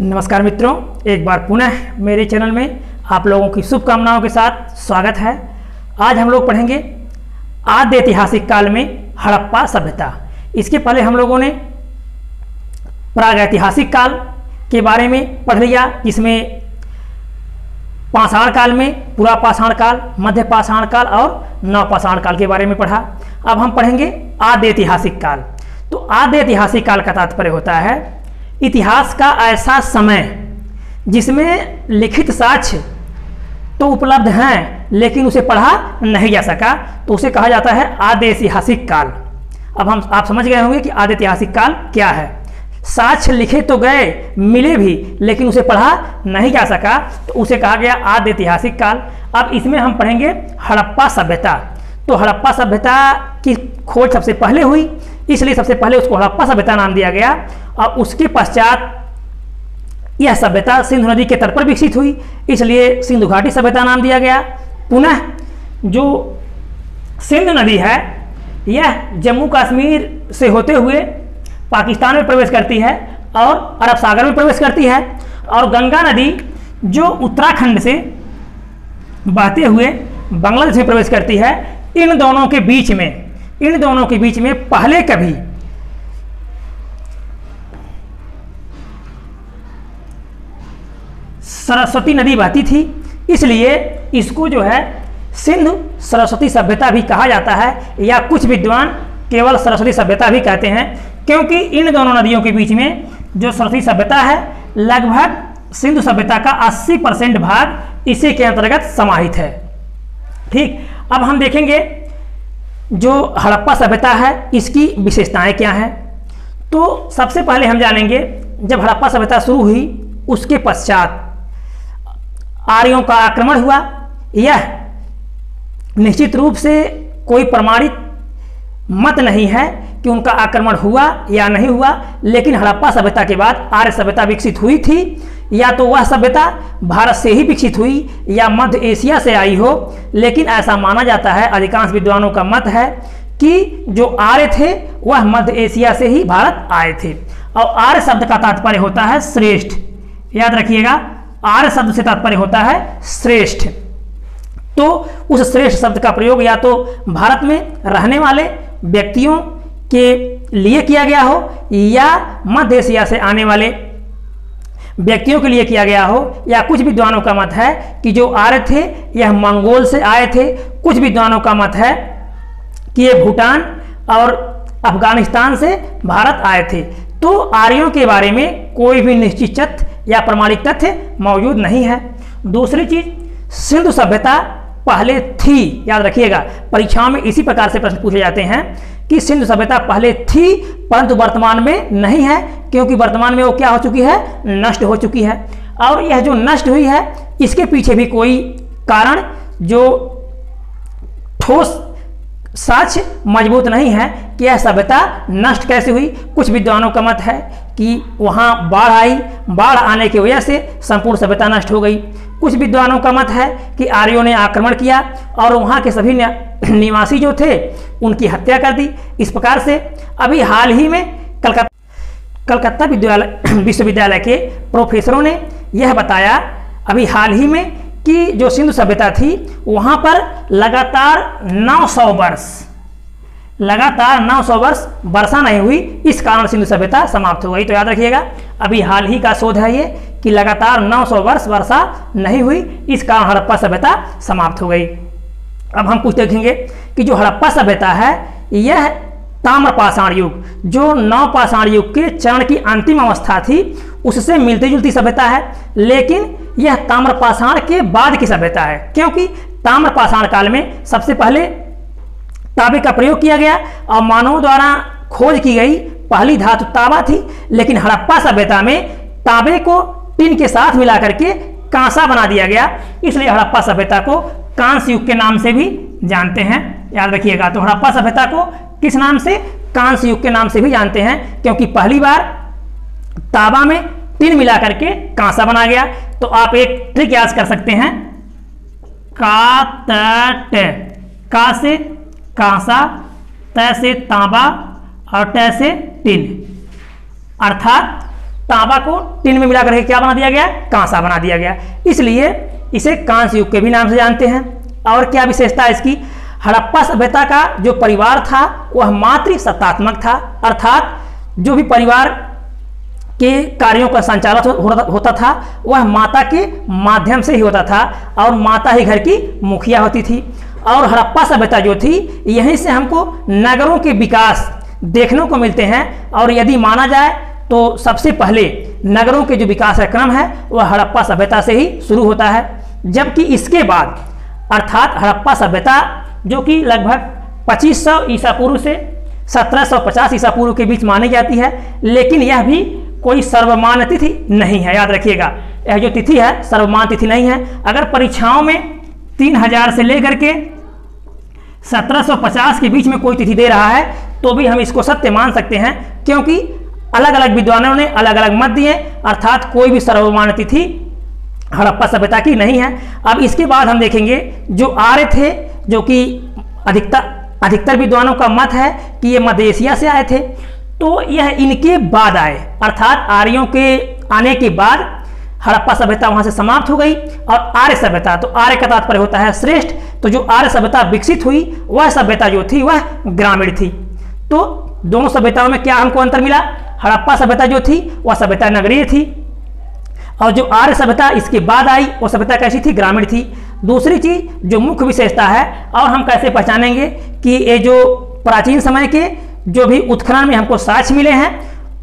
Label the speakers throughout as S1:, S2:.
S1: नमस्कार मित्रों, एक बार पुनः मेरे चैनल में आप लोगों की शुभकामनाओं के साथ स्वागत है। आज हम लोग पढ़ेंगे आद्य ऐतिहासिक काल में हड़प्पा सभ्यता। इसके पहले हम लोगों ने प्रागैतिहासिक काल के बारे में पढ़ लिया, जिसमें पाषाण काल में पुरा पाषाण काल, मध्य पाषाण काल और नवपाषाण काल के बारे में पढ़ा। अब हम पढ़ेंगे आद्य ऐतिहासिक काल। तो आद्य ऐतिहासिक काल का तात्पर्य होता है इतिहास का ऐसा समय जिसमें लिखित साक्ष्य तो उपलब्ध हैं लेकिन उसे पढ़ा नहीं जा सका, तो उसे कहा जाता है आद्य ऐतिहासिक काल। अब आप समझ गए होंगे कि आद्य ऐतिहासिक काल क्या है। साक्ष्य लिखे तो गए, मिले भी, लेकिन उसे पढ़ा नहीं जा सका, तो उसे कहा गया आद्य ऐतिहासिक काल। अब इसमें हम पढ़ेंगे हड़प्पा सभ्यता। तो हड़प्पा सभ्यता की खोज सबसे पहले हुई, इसलिए सबसे पहले उसको हड़प्पा सभ्यता नाम दिया गया। और उसके पश्चात यह सभ्यता सिंधु नदी के तट पर विकसित हुई, इसलिए सिंधु घाटी सभ्यता नाम दिया गया। पुनः जो सिंधु नदी है यह जम्मू कश्मीर से होते हुए पाकिस्तान में प्रवेश करती है और अरब सागर में प्रवेश करती है, और गंगा नदी जो उत्तराखंड से बहते हुए बांग्लादेश में प्रवेश करती है। इन दोनों के बीच में पहले कभी सरस्वती नदी बहती थी, इसलिए इसको जो है सिंधु सरस्वती सभ्यता भी कहा जाता है, या कुछ विद्वान केवल सरस्वती सभ्यता भी कहते हैं, क्योंकि इन दोनों नदियों के बीच में जो सरस्वती सभ्यता है लगभग सिंधु सभ्यता का 80% भाग इसी के अंतर्गत समाहित है। ठीक, अब हम देखेंगे जो हड़प्पा सभ्यता है इसकी विशेषताएं क्या हैं। तो सबसे पहले हम जानेंगे जब हड़प्पा सभ्यता शुरू हुई उसके पश्चात आर्यों का आक्रमण हुआ। यह निश्चित रूप से कोई प्रमाणित मत नहीं है कि उनका आक्रमण हुआ या नहीं हुआ, लेकिन हड़प्पा सभ्यता के बाद आर्य सभ्यता विकसित हुई थी। या तो वह सभ्यता भारत से ही विकसित हुई या मध्य एशिया से आई हो, लेकिन ऐसा माना जाता है, अधिकांश विद्वानों का मत है कि जो आर्य थे वह मध्य एशिया से ही भारत आए थे। और आर्य शब्द का तात्पर्य होता है श्रेष्ठ, याद रखिएगा, आर्य शब्द से तात्पर्य होता है श्रेष्ठ। तो उस श्रेष्ठ शब्द का प्रयोग या तो भारत में रहने वाले व्यक्तियों के लिए किया गया हो या मध्य एशिया से आने वाले व्यक्तियों के लिए किया गया हो, या कुछ विद्वानों का मत है कि जो आर्य थे यह मंगोल से आए थे। कुछ विद्वानों का मत है कि ये भूटान और अफगानिस्तान से भारत आए थे। तो आर्यों के बारे में कोई भी निश्चित तथ्य या प्रमाणिक तथ्य मौजूद नहीं है। दूसरी चीज, सिंधु सभ्यता पहले थी, याद रखिएगा, परीक्षाओं में इसी प्रकार से प्रश्न पूछे जाते हैं कि सिंधु सभ्यता पहले थी परंतु वर्तमान में नहीं है, क्योंकि वर्तमान में वो क्या हो चुकी है, नष्ट हो चुकी है। और यह जो नष्ट हुई है इसके पीछे भी कोई कारण जो ठोस साक्ष्य मजबूत नहीं है कि यह सभ्यता नष्ट कैसे हुई। कुछ विद्वानों का मत है कि वहाँ बाढ़ आई, बाढ़ आने की वजह से संपूर्ण सभ्यता नष्ट हो गई। कुछ विद्वानों का मत है कि आर्यों ने आक्रमण किया और वहाँ के सभी निवासी जो थे उनकी हत्या कर दी। इस प्रकार से अभी हाल ही में कलकत्ता विश्वविद्यालय के प्रोफेसरों ने यह बताया अभी हाल ही में कि जो सिंधु सभ्यता थी वहाँ पर लगातार 900 वर्ष वर्षा नहीं हुई, इस कारण सिंधु सभ्यता समाप्त हो गई। तो याद रखिएगा, अभी हाल ही का शोध है ये कि लगातार 900 वर्ष वर्षा नहीं हुई, इस कारण हड़प्पा सभ्यता समाप्त हो गई। अब हम कुछ देखेंगे कि जो हड़प्पा सभ्यता है यह ताम्रपाषाण युग, जो नवपाषाण युग के चरण की अंतिम अवस्था थी, उससे मिलती जुलती सभ्यता है, लेकिन यह ताम्रपाषाण के बाद की सभ्यता है, क्योंकि ताम्रपाषाण काल में सबसे पहले तांबे का प्रयोग किया गया और मानवों द्वारा खोज की गई पहली धातु तांबा थी। लेकिन हड़प्पा सभ्यता में तांबे को टिन के साथ मिला करके कांसा बना दिया गया, इसलिए हड़प्पा सभ्यता को कांस्य युग के नाम से भी जानते हैं, याद रखिएगा। तो हड़प्पा सभ्यता को किस नाम से, कांस्य युग के नाम से भी जानते हैं, क्योंकि पहली बार तांबा में टिन मिला करके कांसा बना गया। तो आप एक ट्रिक याद कर सकते हैं, का से कांसा, त से तांबा और ट से टिन, अर्थात तांबा को टिन में मिला करके क्या बना दिया गया, कांसा बना दिया गया, इसलिए इसे कांस्य युग के भी नाम से जानते हैं। और क्या विशेषता है इसकी, हड़प्पा सभ्यता का जो परिवार था वह मातृसत्तात्मक था, अर्थात जो भी परिवार के कार्यों का संचालन होता था वह माता के माध्यम से ही होता था और माता ही घर की मुखिया होती थी। और हड़प्पा सभ्यता जो थी यहीं से हमको नगरों के विकास देखने को मिलते हैं। और यदि माना जाए तो सबसे पहले नगरों के जो विकास का क्रम है वह हड़प्पा सभ्यता से ही शुरू होता है, जबकि इसके बाद अर्थात हड़प्पा सभ्यता जो कि लगभग 2500 ईसा पूर्व से 1750 ईसा पूर्व के बीच मानी जाती है, लेकिन यह भी कोई सर्वमान्य तिथि नहीं है, याद रखिएगा यह जो तिथि है सर्वमान्य तिथि नहीं है। अगर परीक्षाओं में 3000 से लेकर के 1750 के बीच में कोई तिथि दे रहा है तो भी हम इसको सत्य मान सकते हैं, क्योंकि अलग अलग विद्वानों ने अलग अलग मत दिए, अर्थात कोई भी सर्वमान्य तिथि हड़प्पा सभ्यता की नहीं है। अब इसके बाद हम देखेंगे जो आर्य थे, जो कि अधिकतर विद्वानों का मत है कि ये मध्य एशिया से आए थे, तो यह इनके बाद आए, अर्थात आर्यों के आने के बाद हड़प्पा सभ्यता वहां से समाप्त हो गई और आर्य सभ्यता, तो आर्य का तात्पर्य होता है श्रेष्ठ, तो जो आर्य सभ्यता विकसित हुई वह सभ्यता जो थी वह ग्रामीण थी। तो दोनों सभ्यताओं में क्या हमको अंतर मिला, हड़प्पा सभ्यता जो थी वह सभ्यता नगरीय थी और जो आर्य सभ्यता इसके बाद आई वो सभ्यता कैसी थी, ग्रामीण थी। दूसरी चीज जो मुख्य विशेषता है और हम कैसे पहचानेंगे कि ये जो प्राचीन समय के जो भी उत्खनन में हमको साक्ष्य मिले हैं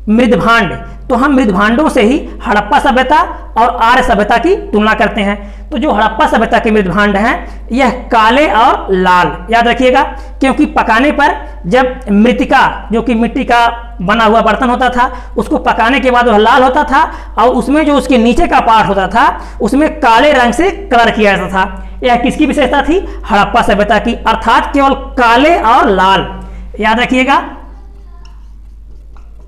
S1: मृदभांड, तो हम मृदभांडों से ही हड़प्पा सभ्यता और आर्य सभ्यता की तुलना करते हैं। तो जो हड़प्पा सभ्यता के मृदभांड हैं यह काले और लाल, याद रखिएगा, क्योंकि पकाने पर जब मृतिका जो कि मिट्टी का बना हुआ बर्तन होता था उसको पकाने के बाद वह लाल होता था और उसमें जो उसके नीचे का पार्ट होता था उसमें काले रंग से कलर किया जाता था। यह किसकी विशेषता थी, हड़प्पा सभ्यता की, अर्थात केवल काले और लाल, याद रखिएगा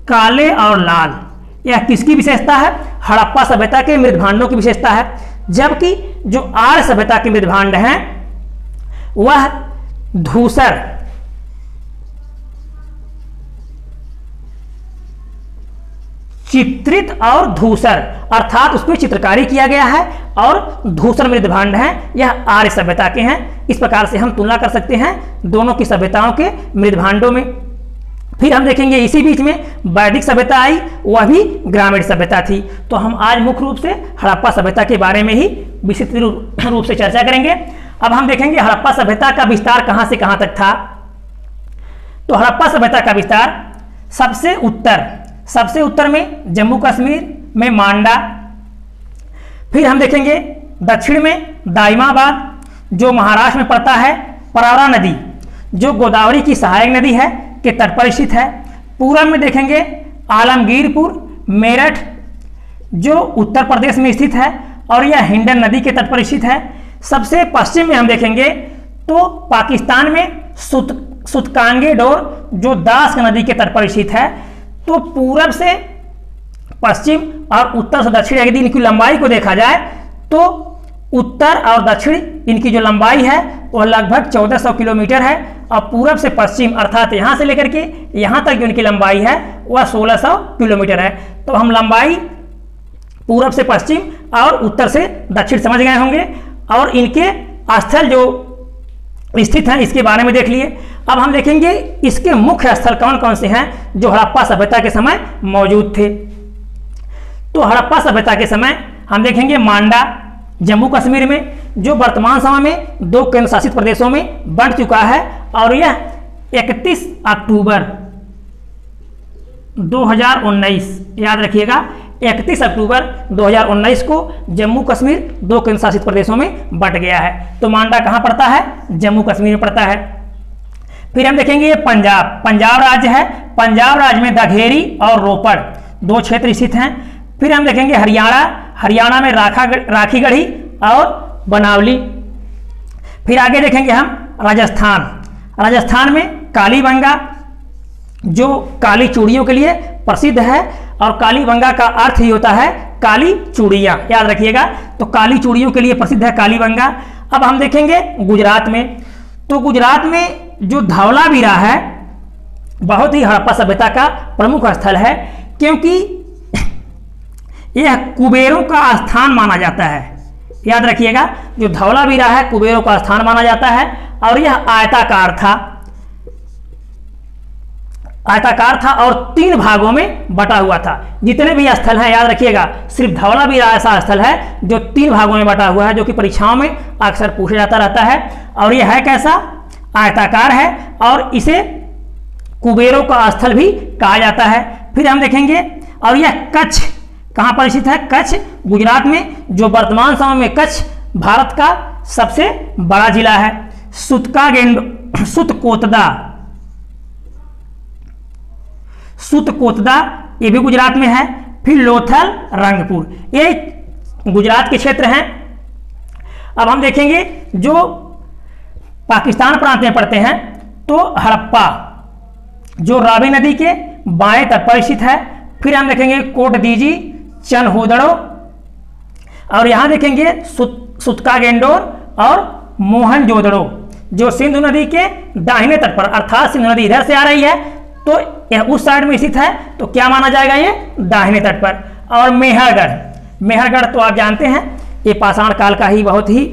S1: काले और लाल, यह किसकी विशेषता है, हड़प्पा सभ्यता के मृदभांडों की विशेषता है। जबकि जो आर्य सभ्यता के मृदभांड हैं वह धूसर, चित्रित और धूसर, अर्थात उस पर चित्रकारी किया गया है और धूसर मृदभांड हैं, यह आर्य सभ्यता के हैं। इस प्रकार से हम तुलना कर सकते हैं दोनों की सभ्यताओं के मृदभांडों में। फिर हम देखेंगे इसी बीच में वैदिक सभ्यता आई, वह भी ग्रामीण सभ्यता थी। तो हम आज मुख्य रूप से हड़प्पा सभ्यता के बारे में ही विस्तृत रूप से चर्चा करेंगे। अब हम देखेंगे हड़प्पा सभ्यता का विस्तार कहां से कहां तक था। तो हड़प्पा सभ्यता का विस्तार सबसे उत्तर में जम्मू कश्मीर में मांडा, फिर हम देखेंगे दक्षिण में दाइमाबाद जो महाराष्ट्र में पड़ता है, परारा नदी जो गोदावरी की सहायक नदी है के तट पर स्थित है, पूर्व में देखेंगे आलमगीरपुर मेरठ जो उत्तर प्रदेश में स्थित है और यह हिंडन नदी के तट पर स्थित है। सबसे पश्चिम में हम देखेंगे तो पाकिस्तान में सुतकांगे डोर जो दास नदी के तट पर स्थित है। तो पूरब से पश्चिम और उत्तर से दक्षिण यदि इनकी लंबाई को देखा जाए तो उत्तर और दक्षिण इनकी जो लंबाई है वह लगभग 1400 किलोमीटर है और पूरब से पश्चिम अर्थात यहाँ से लेकर के यहाँ तक जो इनकी लंबाई है वह 1600 किलोमीटर है। तो हम लंबाई पूरब से पश्चिम और उत्तर से दक्षिण समझ गए होंगे और इनके स्थल जो स्थित हैं इसके बारे में देख लिए। अब हम देखेंगे इसके मुख्य स्थल कौन कौन से हैं जो हड़प्पा सभ्यता के समय मौजूद थे। तो हड़प्पा सभ्यता के समय हम देखेंगे मांडा जम्मू कश्मीर में जो वर्तमान समय में 2 केंद्र शासित प्रदेशों में बंट चुका है और यह 31 अक्टूबर 2019, याद रखिएगा 31 अक्टूबर 2019 को जम्मू कश्मीर 2 केंद्र शासित प्रदेशों में बंट गया है। तो मांडा कहाँ पड़ता है, जम्मू कश्मीर में पड़ता है। फिर हम देखेंगे ये पंजाब राज्य है, पंजाब राज्य में दघेरी और रोपड़ 2 क्षेत्र स्थित हैं। फिर हम देखेंगे हरियाणा में राखीगढ़ी और बनावली। फिर आगे देखेंगे हम राजस्थान में कालीबंगा जो काली चूड़ियों के लिए प्रसिद्ध है और कालीबंगा का अर्थ ही होता है काली चूड़ियाँ, याद रखिएगा। तो काली चूड़ियों के लिए प्रसिद्ध है कालीबंगा। अब हम देखेंगे गुजरात में, तो गुजरात में जो धौलावीरा है बहुत ही हड़प्पा सभ्यता का प्रमुख स्थल है, क्योंकि यह कुबेरों का स्थान माना जाता है। याद रखिएगा, जो धौलावीरा है कुबेरों का स्थान माना जाता है और यह आयताकार था और 3 भागों में बटा हुआ था। जितने भी स्थल हैं याद रखिएगा, सिर्फ धौलावीरा ऐसा स्थल है जो 3 भागों में बटा हुआ है, जो कि परीक्षाओं में अक्सर पूछा जाता रहता है। और यह है कैसा? आयताकार है और इसे कुबेरों का स्थल भी कहा जाता है। फिर हम देखेंगे, और यह कच्छ कहाँ पर स्थित है? कच्छ गुजरात में, जो वर्तमान समय में कच्छ भारत का सबसे बड़ा जिला है। सुतकोतदा ये भी गुजरात में है। फिर लोथल, रंगपुर, ये गुजरात के क्षेत्र हैं। अब हम देखेंगे जो पाकिस्तान प्रांत में पड़ते हैं, तो हड़प्पा जो रावी नदी के बाएं तट पर स्थित है। फिर हम देखेंगे कोटदीजी, चनहोदड़ो, और यहां देखेंगे सुतकागेंडोर और मोहनजोदड़ो, जो सिंधु नदी के दाहिने तट पर, अर्थात सिंधु नदी इधर से आ रही है तो यह उस साइड में स्थित है, तो क्या माना जाएगा? ये दाहिने तट पर। और मेहरगढ़ तो आप जानते हैं, ये पाषाण काल का ही बहुत ही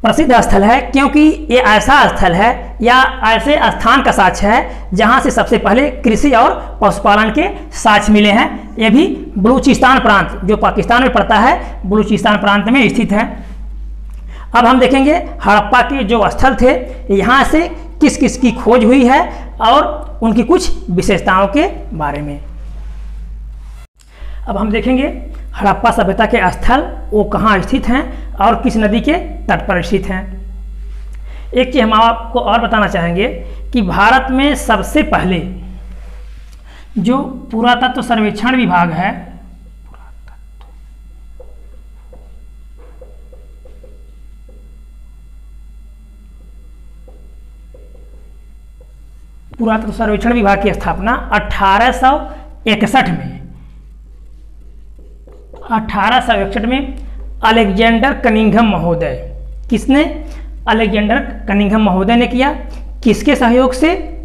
S1: प्रसिद्ध स्थल है, क्योंकि ये ऐसा स्थल है या ऐसे स्थान का साक्ष्य है जहां से सबसे पहले कृषि और पशुपालन के साक्ष्य मिले हैं। यह भी बलूचिस्तान प्रांत, जो पाकिस्तान में पड़ता है, बलूचिस्तान प्रांत में स्थित है। अब हम देखेंगे हड़प्पा के जो स्थल थे, यहाँ से किस किस की खोज हुई है और उनकी कुछ विशेषताओं के बारे में। अब हम देखेंगे हड़प्पा सभ्यता के स्थल वो कहाँ स्थित हैं और किस नदी के तट पर स्थित हैं। एक चीज़ हम आपको और बताना चाहेंगे कि भारत में सबसे पहले जो पुरातत्व सर्वेक्षण विभाग है, पुरातत्व सर्वेक्षण विभाग की स्थापना 1861 में अलेक्जेंडर कनिंघम महोदय, किसने? अलेक्जेंडर कनिंघम महोदय ने किया। किसके सहयोग से?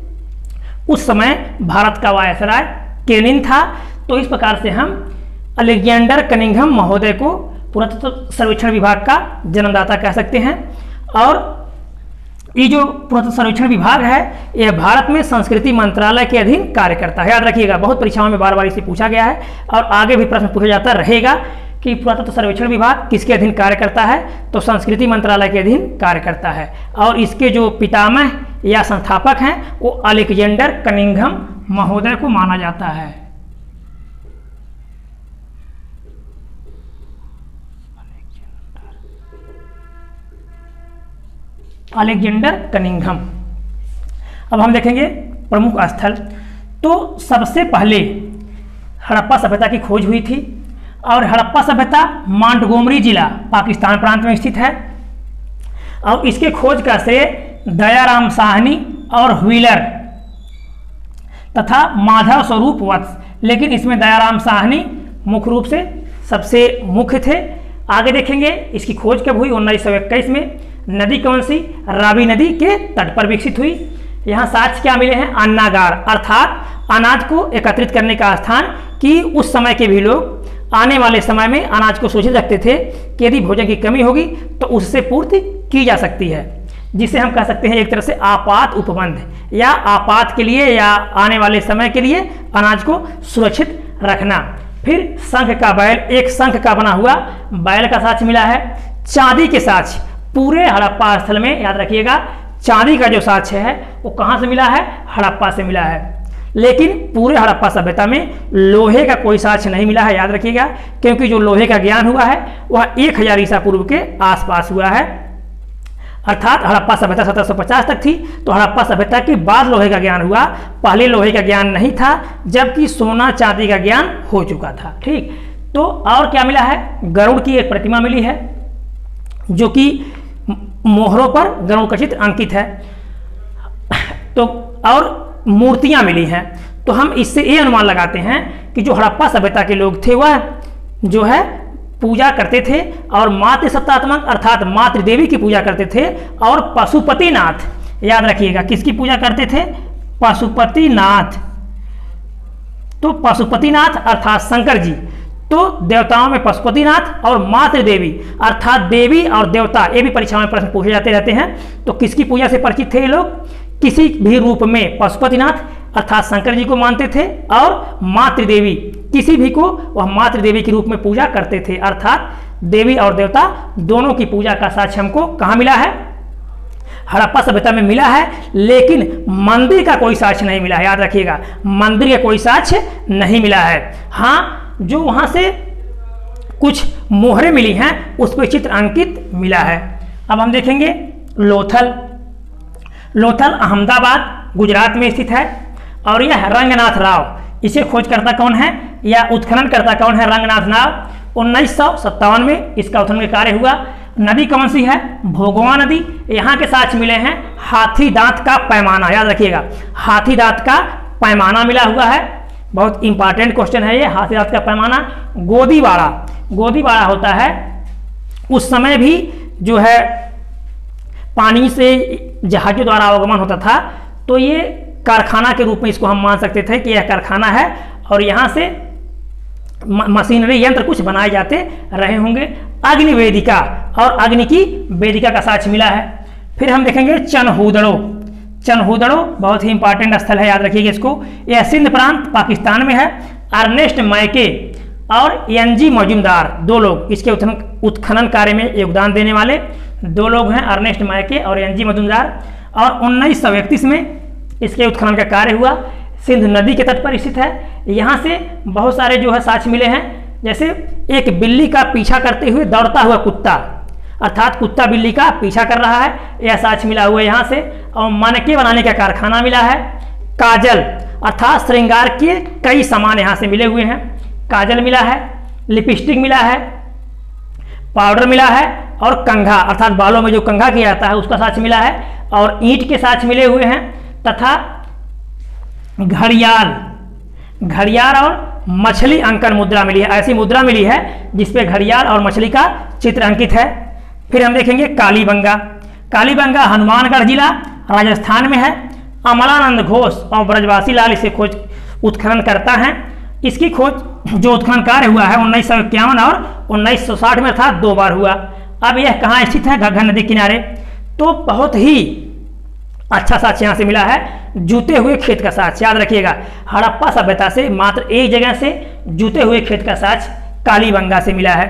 S1: उस समय भारत का वायसराय केनिन था। तो इस प्रकार से हम अलेक्जेंडर कनिंघम महोदय को पुरातत्व सर्वेक्षण विभाग का जन्मदाता कह सकते हैं। और ये जो पुरातत्व सर्वेक्षण विभाग है, यह भारत में संस्कृति मंत्रालय के अधीन कार्य करता है। याद रखिएगा, बहुत परीक्षाओं में बार बार इसे पूछा गया है और आगे भी प्रश्न पूछा जाता रहेगा कि पुरातत्व सर्वेक्षण विभाग किसके अधीन कार्य करता है, तो संस्कृति मंत्रालय के अधीन कार्य करता है। और इसके जो पितामह या संस्थापक हैं वो अलेक्जेंडर कनिंघम महोदय को माना जाता है। Alexander Cunningham. अब हम देखेंगे प्रमुख स्थल। तो सबसे पहले हड़प्पा सभ्यता की खोज हुई थी और हड़प्पा सभ्यता मांटगोमरी जिला पाकिस्तान प्रांत में स्थित है। और इसके खोज का श्रेय दयाराम साहनी और व्हीलर तथा माधव स्वरूप वत्स, लेकिन इसमें दयाराम साहनी मुख्य रूप से सबसे मुख्य थे। आगे देखेंगे इसकी खोज कब हुई? 1921 में। नदी कौन सी? रावी नदी के तट पर विकसित हुई। यहाँ साक्ष्य क्या मिले हैं? अन्नागार, अर्थात अनाज को एकत्रित करने का स्थान, कि उस समय के भी लोग आने वाले समय में अनाज को सुरक्षित रखते थे कि यदि भोजन की कमी होगी तो उससे पूर्ति की जा सकती है, जिसे हम कह सकते हैं एक तरह से आपात उपबंध, या आपात के लिए या आने वाले समय के लिए अनाज को सुरक्षित रखना। फिर शंख का बैल, एक शंख का बना हुआ बैल का साक्ष्य मिला है। चांदी के साक्ष्य पूरे हड़प्पा स्थल में, याद रखिएगा, चांदी का जो साक्ष्य है वो कहाँ से मिला है? हड़प्पा से मिला है। लेकिन पूरे हड़प्पा सभ्यता में लोहे का कोई साक्ष्य नहीं मिला है, याद रखिएगा, क्योंकि जो लोहे का ज्ञान हुआ है वह 1000 ईसा पूर्व के आसपास हुआ है। अर्थात हड़प्पा सभ्यता 1750 तक थी, तो हड़प्पा सभ्यता के बाद लोहे का ज्ञान हुआ। पहले लोहे का ज्ञान नहीं था, जबकि सोना चांदी का ज्ञान हो चुका था। ठीक, तो और क्या मिला है? गरुड़ की एक प्रतिमा मिली है, जो कि मोहरों पर गरुड़ का चित्र अंकित है। तो और मूर्तियां मिली हैं। तो हम इससे ये अनुमान लगाते हैं कि जो हड़प्पा सभ्यता के लोग थे वह जो है पूजा करते थे और मातृ सत्तात्मक अर्थात मातृ देवी की पूजा करते थे। और पशुपतिनाथ, याद रखिएगा, किसकी पूजा करते थे? पशुपतिनाथ तो पशुपतिनाथ अर्थात शंकर जी। तो देवताओं में पशुपतिनाथ और मातृ देवी अर्थात देवी और देवता, ये भी परीक्षाओं में प्रश्न पूछे जाते रहते हैं। तो किसकी पूजा से परिचित थे ये लोग? किसी भी रूप में पशुपतिनाथ अर्थात शंकर जी को मानते थे और मातृ देवी किसी भी को वह मातृ देवी के रूप में पूजा करते थे। अर्थात देवी और देवता दोनों की पूजा का साक्ष्य हमको कहाँ मिला है? हड़प्पा सभ्यता में मिला है, लेकिन मंदिर का कोई साक्ष्य नहीं मिला है। याद रखिएगा, मंदिर का कोई साक्ष्य नहीं मिला है। हाँ, जो वहाँ से कुछ मोहरें मिली हैं उस पर चित्र अंकित मिला है। अब हम देखेंगे लोथल। लोथल अहमदाबाद गुजरात में स्थित है और यह रंगनाथ राव, इसे खोजकर्ता कौन है या उत्खननकर्ता कौन है? रंगनाथ राव। 1957 में इसका उत्खनन कार्य हुआ। नदी कौन सी है? भोगवा नदी। यहाँ के साक्ष्य मिले हैं हाथी दांत का पैमाना, याद रखिएगा, हाथी दांत का पैमाना मिला हुआ है। बहुत इंपॉर्टेंट क्वेश्चन है ये, हाथी दांत का पैमाना। गोदीवाड़ा, गोदीवाड़ा होता है उस समय भी जो है पानी से जहाजों द्वारा आवागमन होता था, तो ये कारखाना के रूप में इसको हम मान सकते थे कि यह कारखाना है और यहाँ से मशीनरी यंत्र कुछ बनाए जाते रहे होंगे। अग्नि वेदिका और अग्नि की वेदिका का साक्ष्य मिला है। फिर हम देखेंगे चनहूदड़ो। चनहूदड़ो बहुत ही इंपॉर्टेंट स्थल है, याद रखिएगा इसको। यह सिंध प्रांत पाकिस्तान में है। अर्नेस्ट मैके और एनजी मजूमदार, दो लोग इसके उत्खनन कार्य में योगदान देने वाले दो लोग हैं, अर्नेस्ट मैके और एनजी मजूमदार। और 1931 में इसके उत्खनन का कार्य हुआ। सिंध नदी के तट पर स्थित है। यहाँ से बहुत सारे जो है साक्ष्य मिले हैं, जैसे एक बिल्ली का पीछा करते हुए दौड़ता हुआ कुत्ता, अर्थात कुत्ता बिल्ली का पीछा कर रहा है, यह साक्ष्य मिला हुआ है यहाँ से। और मनके बनाने का कारखाना मिला है। काजल अर्थात श्रृंगार के कई सामान यहाँ से मिले हुए हैं। काजल मिला है, लिपस्टिक मिला है, पाउडर मिला है और कंघा अर्थात बालों में जो कंघा किया जाता है उसका साक्ष्य मिला है। और ईंट के साक्ष्य मिले हुए हैं तथा घड़ियाल, घड़ियाल और मछली अंकन मुद्रा मिली है। ऐसी मुद्रा मिली है जिसपे घड़ियाल और मछली का चित्र अंकित है। फिर हम देखेंगे कालीबंगा। कालीबंगा हनुमानगढ़ जिला राजस्थान में है। अमलानंद घोष और ब्रजवासी लाल इसे खोज उत्खनन करता है। इसकी खोज जो उत्खनन कार्य हुआ है 1951 और 1960 में, अर्थात 2 बार हुआ। अब यह कहाँ स्थित है? घग्गर नदी किनारे। तो बहुत ही अच्छा साक्ष्य यहाँ से मिला है, जूते हुए खेत का साक्ष्य। याद रखिएगा, हड़प्पा सभ्यता से मात्र एक जगह से जूते हुए खेत का साक्ष्य कालीबंगा से मिला है।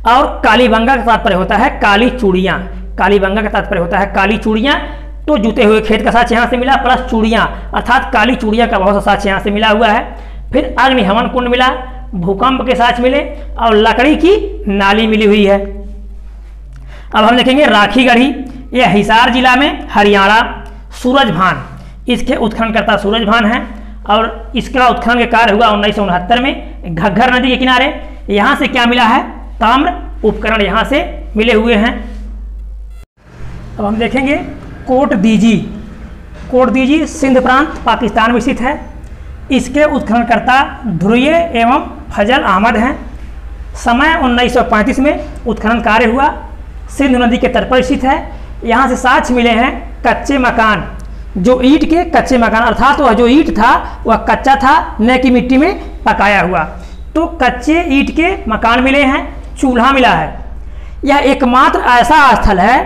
S1: और कालीबंगा का तात्पर्य होता है काली चूड़ियाँ। कालीबंगा का तात्पर्य होता है काली चूड़ियाँ। तो जूते हुए खेत का साक्ष्य यहाँ से मिला, प्लस चूड़ियाँ अर्थात काली चूड़ियाँ का बहुत सा साक्ष्य यहाँ से मिला हुआ है। फिर अग्नि हवन कुंड मिला, भूकंप के साक्ष्य मिले और लकड़ी की नाली मिली हुई है। अब हम देखेंगे राखी गढ़ी। यह हिसार जिला में हरियाणा। सूरजभान, इसके उत्खननकर्ता सूरजभान हैं और इसका उत्खनन का कार्य हुआ 1969 में घग्गर नदी के किनारे। यहाँ से क्या मिला है? ताम्र उपकरण यहाँ से मिले हुए हैं। अब हम देखेंगे कोट दीजी। कोट दीजी सिंध प्रांत पाकिस्तान में स्थित है। इसके उत्खननकर्ता ध्रुय एवं फजल अहमद हैं। समय 1935 में उत्खनन कार्य हुआ। सिंध नदी के तट पर स्थित है। यहाँ से साक्ष्य मिले हैं कच्चे मकान, जो ईंट के कच्चे मकान, अर्थात वह जो ईंट था वह कच्चा था, न कि मिट्टी में पकाया हुआ। तो कच्चे ईंट के मकान मिले हैं, चूल्हा मिला है। यह एकमात्र ऐसा स्थल है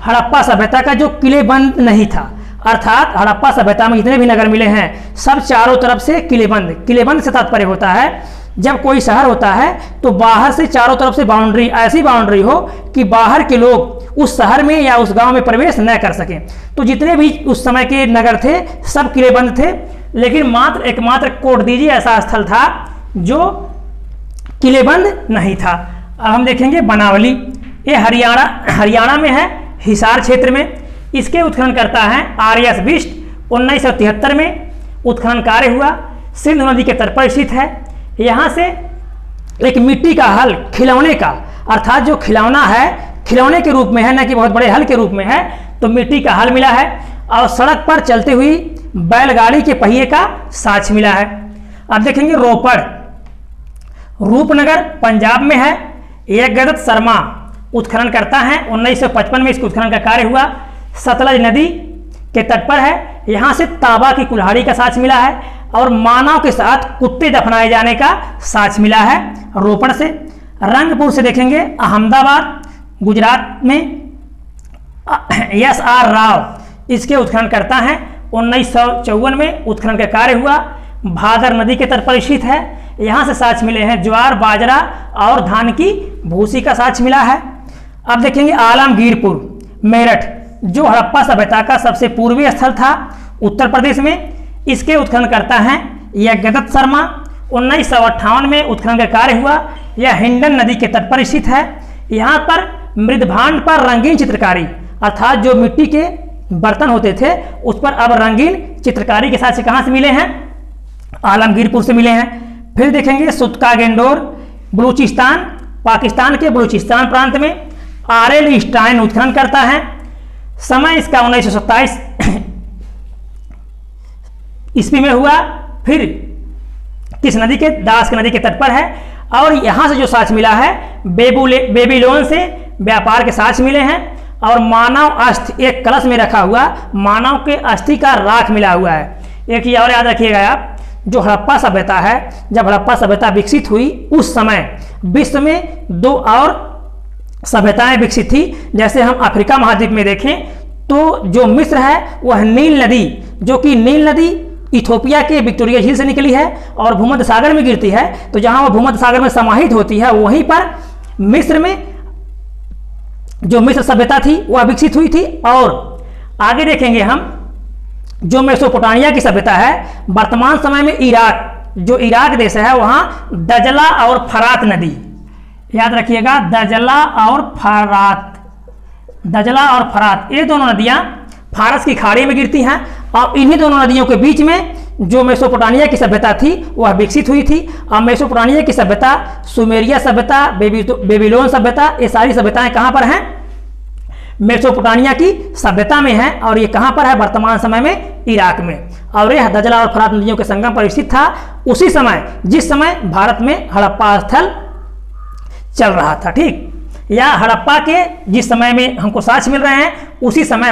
S1: हड़प्पा सभ्यता का जो किलेबंद नहीं था। अर्थात हड़प्पा सभ्यता में जितने भी नगर मिले हैं सब चारों तरफ से किलेबंद। किलेबंद से तात्पर्य होता है जब कोई शहर होता है तो बाहर से चारों तरफ से बाउंड्री, ऐसी बाउंड्री हो कि बाहर के लोग उस शहर में या उस गांव में प्रवेश न कर सकें। तो जितने भी उस समय के नगर थे सब किलेबंद थे, लेकिन मात्र एकमात्र कोट दीजी ऐसा स्थल था जो किलेबंद नहीं था। अब हम देखेंगे बनावली। ये हरियाणा में है, हिसार क्षेत्र में। इसके उत्खनन करता है आर.एस. बिष्ट। 1973 में उत्खनन कार्य हुआ। सिंधु नदी के तट पर स्थित है। यहाँ से एक मिट्टी का हल खिलौने का, अर्थात जो खिलौना है खिलौने के रूप में है, न कि बहुत बड़े हल के रूप में है, तो मिट्टी का हल मिला है। और सड़क पर चलती हुई बैलगाड़ी के पहिए का साक्ष्य मिला है। अब देखेंगे रोपड़। रूपनगर पंजाब में है। यज्ञदत्त शर्मा उत्खनन करता है। 1955 में इसके उत्खनन का कार्य हुआ। सतलज नदी के तट पर है। यहाँ से तांबा की कुल्हाड़ी का साक्ष्य मिला है। और मानव के साथ कुत्ते दफनाए जाने का साक्ष्य मिला है रोपण से। रंगपुर से देखेंगे अहमदाबाद गुजरात में एस.आर. राव इसके उत्खनन करता है। 1954 में उत्खनन का कार्य हुआ। भादर नदी के तट पर स्थित है। यहाँ से साक्ष्य मिले हैं ज्वार, बाजरा और धान की भूसी का साक्ष्य मिला है। अब देखेंगे आलमगीरपुर मेरठ, जो हड़प्पा सभ्यता का सबसे पूर्वी स्थल था उत्तर प्रदेश में, इसके उत्खनन करता है यज्ञदत्त शर्मा। 1958 में उत्खनन का कार्य हुआ। यह हिंडन नदी के तट पर स्थित है। यहाँ पर मृदभांड पर रंगीन चित्रकारी, अर्थात जो मिट्टी के बर्तन होते थे उस पर अब रंगीन चित्रकारी के साथ से कहाँ से मिले हैं? आलमगीरपुर से मिले हैं। फिर देखेंगे सुतका गेंडोर बलूचिस्तान, पाकिस्तान के बलूचिस्तान प्रांत में R.L. स्टाइन उत्खनन करता है। समय इसका 1927 ईस्वी में हुआ। फिर किस नदी के? दास्क नदी के तट पर है। और यहाँ से जो साक्ष्य मिला है बेबीलोन से व्यापार के साक्ष्य मिले हैं। और मानव अस्थि एक कलश में रखा हुआ मानव के अस्थि का राख मिला हुआ है। एक ही और याद रखिएगा आप, जो हड़प्पा सभ्यता है, जब हड़प्पा सभ्यता विकसित हुई उस समय विश्व में दो और सभ्यताएं विकसित थी। जैसे हम अफ्रीका महाद्वीप में देखें तो जो मिस्र है वह नील नदी, जो कि नील नदी इथोपिया के विक्टोरिया झील से निकली है और भूमध्य सागर में गिरती है। तो जहां वह भूमध्य सागर में समाहित होती है वहीं पर मिस्र में जो मिस्र सभ्यता थी वह विकसित हुई थी। और आगे देखेंगे हम जो मेसोपोटामिया की सभ्यता है, वर्तमान समय में इराक, जो इराक देश है वहां दजला और फरात नदी, याद रखिएगा दजला और फरात, दजला और फरात ये दोनों नदियां फारस की खाड़ी में गिरती हैं। और इन्हीं दोनों नदियों के बीच में जो मेसोपोटामिया की सभ्यता थी वह विकसित हुई थी। और मेसोपोटामिया की सभ्यता, सुमेरिया सभ्यता, बेबीलोन सभ्यता, ये सारी सभ्यताएं कहां पर हैं? मेसोपोटामिया की सभ्यता में है। और ये कहां पर है? वर्तमान समय में इराक में। और यह दजला और फरात नदियों के संगम पर स्थित था उसी समय जिस समय भारत में हड़प्पा स्थल चल रहा था। ठीक, या हड़प्पा के जिस समय में हमको साक्ष्य मिल रहे हैं उसी समय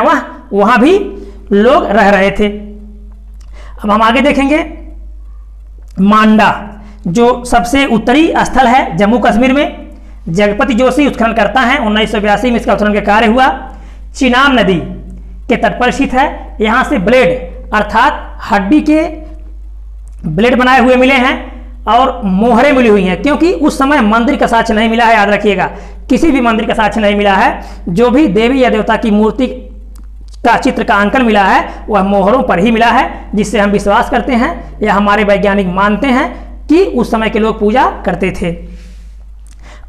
S1: वहां भी लोग रह रहे थे। अब हम आगे देखेंगे मांडा, जो सबसे उत्तरी स्थल है जम्मू कश्मीर में। जगपति जोशी उत्खनन करता है। 1982 में इसका उत्खनन का कार्य हुआ। चिनाब नदी के तट पर स्थित है। यहाँ से ब्लेड अर्थात हड्डी के ब्लेड बनाए हुए मिले हैं और मोहरें मिली हुई हैं, क्योंकि उस समय मंदिर का साक्ष्य नहीं मिला है। याद रखिएगा, किसी भी मंदिर का साक्ष्य नहीं मिला है। जो भी देवी या देवता की मूर्ति का चित्र का अंकन मिला है वह मोहरों पर ही मिला है, जिससे हम विश्वास करते हैं या हमारे वैज्ञानिक मानते हैं कि उस समय के लोग पूजा करते थे।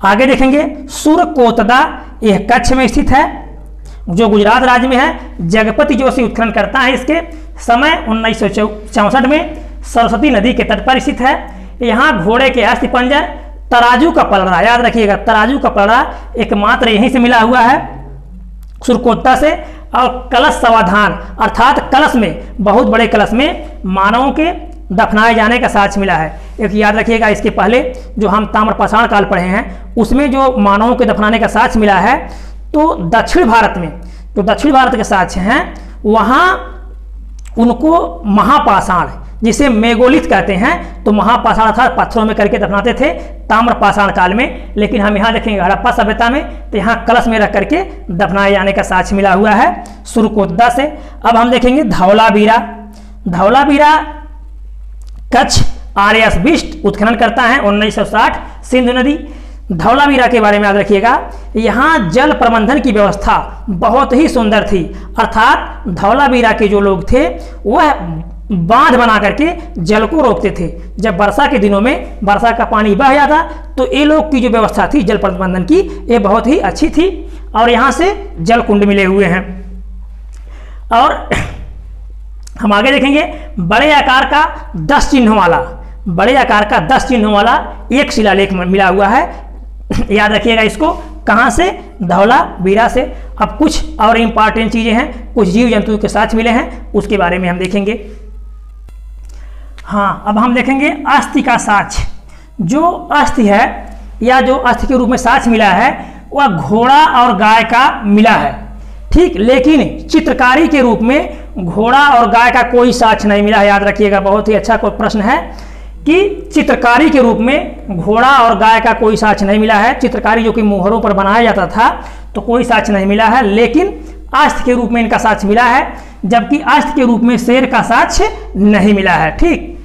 S1: आगे देखेंगे सुरकोतदा, यह कच्छ में स्थित है जो गुजरात राज्य में है। जगपति जोशी उत्खनन करता है। इसके समय 1964 में सरस्वती नदी के तट पर स्थित है। यहाँ घोड़े के अस्थि पंजर, तराजू का पलड़ा, याद रखिएगा तराजू का पलड़ा एकमात्र यहीं से मिला हुआ है सुरकोतदा से। और कलश समाधान अर्थात कलश में, बहुत बड़े कलश में मानवों के दफनाए जाने का साक्ष्य मिला है। एक याद रखिएगा, इसके पहले जो हम ताम्रपाषाण काल पढ़े हैं उसमें जो मानवों के दफनाने का साक्ष्य मिला है, तो दक्षिण भारत में जो दक्षिण भारत के साक्ष्य हैं वहाँ उनको महापाषाण, जिसे मेगोलिथ कहते हैं, तो महापाषाण अर्थात पत्थरों में करके दफनाते थे ताम्रपाषाण काल में। लेकिन हम यहाँ देखेंगे हड़प्पा सभ्यता में, तो यहाँ कलश में रख करके दफनाए जाने का साक्ष्य मिला हुआ है सुरकोतदा से। अब हम देखेंगे धौलावीरा। धौलावीरा कच्छ R.S. बिष्ट उत्खनन करता है 1960 सिंधु नदी। धौलावीरा के बारे में याद रखिएगा, यहाँ जल प्रबंधन की व्यवस्था बहुत ही सुंदर थी। अर्थात धौलावीरा के जो लोग थे वह बांध बना करके जल को रोकते थे। जब वर्षा के दिनों में वर्षा का पानी बह जाता तो ये लोग की जो व्यवस्था थी जल प्रबंधन की, ये बहुत ही अच्छी थी। और यहाँ से जल कुंड मिले हुए हैं। और हम आगे देखेंगे बड़े आकार का 10 चिन्हों वाला, बड़े आकार का 10 चिन्हों वाला एक शिलालेख मिला हुआ है। याद रखिएगा इसको, कहाँ से? धौलावीरा से। अब कुछ और इंपॉर्टेंट चीजें हैं, कुछ जीव जंतु के साथ मिले हैं, उसके बारे में हम देखेंगे। हाँ, अब हम देखेंगे अस्थि का साक्ष्य। जो अस्थि है या जो अस्थि के रूप में साक्ष्य मिला है वह घोड़ा और गाय का मिला है। ठीक, लेकिन चित्रकारी के रूप में घोड़ा और गाय का कोई साक्ष्य नहीं मिला है। याद रखिएगा, बहुत ही अच्छा कोई प्रश्न है कि चित्रकारी के रूप में घोड़ा और गाय का कोई साक्ष्य नहीं मिला है। चित्रकारी जो कि मोहरों पर बनाया जाता था तो कोई साक्ष्य नहीं मिला है, लेकिन अस्त के रूप में इनका साक्ष्य मिला है, जबकि अस्त के रूप में शेर का साक्ष्य नहीं मिला है। ठीक,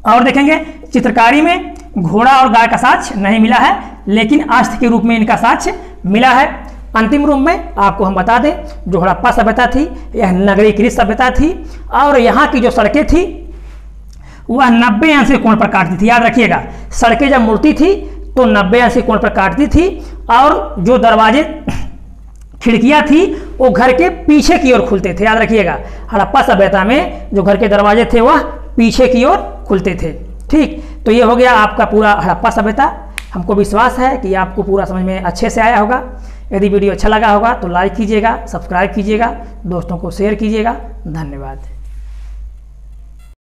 S1: और देखेंगे चित्रकारी में घोड़ा और गाय का साक्ष्य नहीं मिला है, लेकिन अस्त के रूप में इनका साक्ष्य मिला है। अंतिम रूप में आपको हम बता दें, जो हड़प्पा सभ्यता थी यह नगरीकृत सभ्यता थी और यहाँ की जो सड़कें थी वह 90 अंश के कोण पर काटती थी। याद रखिएगा, सड़कें जब मुड़ती थी तो 90 अंश के कोण पर काटती थी और जो दरवाजे खिड़कियां थी वो घर के पीछे की ओर खुलते थे। याद रखिएगा, हड़प्पा सभ्यता में जो घर के दरवाजे थे वह पीछे की ओर खुलते थे। ठीक, तो ये हो गया आपका पूरा हड़प्पा सभ्यता। हमको विश्वास है कि आपको पूरा समझ में अच्छे से आया होगा। यदि वीडियो अच्छा लगा होगा तो लाइक कीजिएगा, सब्सक्राइब कीजिएगा, दोस्तों को शेयर कीजिएगा। धन्यवाद।